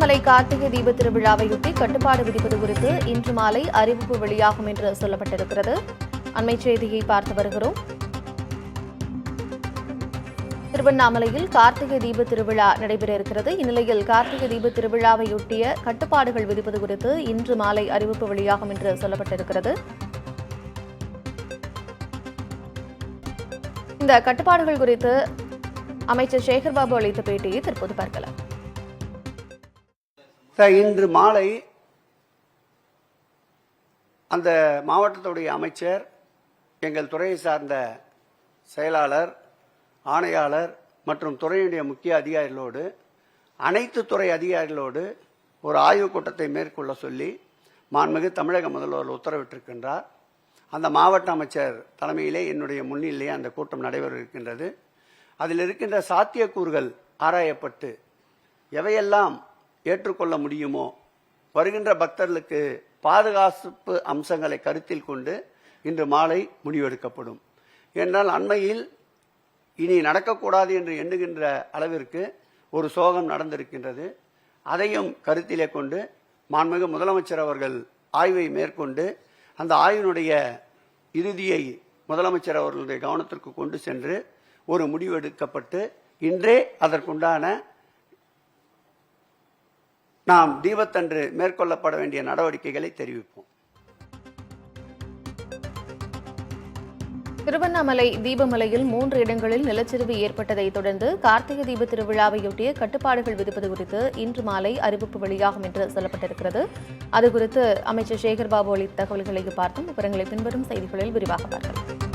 திருவண்ணாமலை கார்த்திகை தீப திருவிழாவையொட்டி கட்டுப்பாடு விதிப்பது குறித்து இன்று மாலை அறிவிப்பு வெளியாகும் என்று சொல்லப்பட்டிருக்கிறது. அண்மை செய்தியை பார்த்து வருகிறோம். திருவண்ணாமலையில் கார்த்திகை தீப திருவிழா நடைபெற இருக்கிறது. இந்நிலையில் கார்த்திகை தீப திருவிழாவையொட்டிய கட்டுப்பாடுகள் விதிப்பது குறித்து இன்று மாலை அறிவிப்பு வெளியாகும் என்று சொல்லப்பட்டிருக்கிறது. இந்த கட்டுப்பாடுகள் குறித்து அமைச்சர் சேகர்பாபு அளித்த பேட்டியை தற்போது பார்க்கலாம். இன்று மாலை அந்த மாவட்டத்துடைய அமைச்சர், எங்கள் துறையை சார்ந்த செயலாளர், ஆணையாளர் மற்றும் துறையுடைய முக்கிய அதிகாரிகளோடு, அனைத்து துறை அதிகாரிகளோடு ஒரு ஆய்வுக் கூட்டத்தை மேற்கொள்ள சொல்லி மாண்புமிகு தமிழக முதல்வர் உத்தரவிட்டிருக்கின்றார். அந்த மாவட்ட அமைச்சர் தலைமையிலே என்னுடைய முன்னிலையே அந்த கூட்டம் நடைபெற இருக்கின்றது. அதில் இருக்கின்ற சாத்தியக்கூறுகள் ஆராயப்பட்டு எவையெல்லாம் ஏற்றுக்கொள்ள முடியுமோ, வருகின்ற பக்தர்களுக்கு பாதுகாப்பு அம்சங்களை கருத்தில் கொண்டு இன்று மாலை முடிவெடுக்கப்படும். என்றால் அண்மையில் இனி நடக்கக்கூடாது என்று எண்ணுகின்ற அளவிற்கு ஒரு சோகம் நடந்திருக்கின்றது. அதையும் கருத்திலே கொண்டு மாண்புமிகு முதலமைச்சர் அவர்கள் ஆய்வை மேற்கொண்டு அந்த ஆய்வினுடைய இறுதியை முதலமைச்சர் அவர்களுடைய கவனத்திற்கு கொண்டு சென்று ஒரு முடிவெடுக்கப்பட்டு இன்றே அதற்குண்டான நாம் தீபத்தன்று மேற்கொள்ளப்பட வேண்டிய நடவடிக்கைகளை தெரிவிப்போம். திருவண்ணாமலை தீபமலையில் 3 இடங்களில் நிலச்சரிவு ஏற்பட்டதை தொடர்ந்து கார்த்திகை தீப திருவிழாவையொட்டிய கட்டுப்பாடுகள் விதிப்பது குறித்து இன்று மாலை அறிவிப்பு வெளியாகும் என்று சொல்லப்பட்டிருக்கிறது. அது குறித்து அமைச்சர் சேகர்பாபு அளித்த தகவல்களை பார்த்தோம். விவரங்களை பின்வரும் செய்திகளில் விரிவாக பார்க்கலாம்.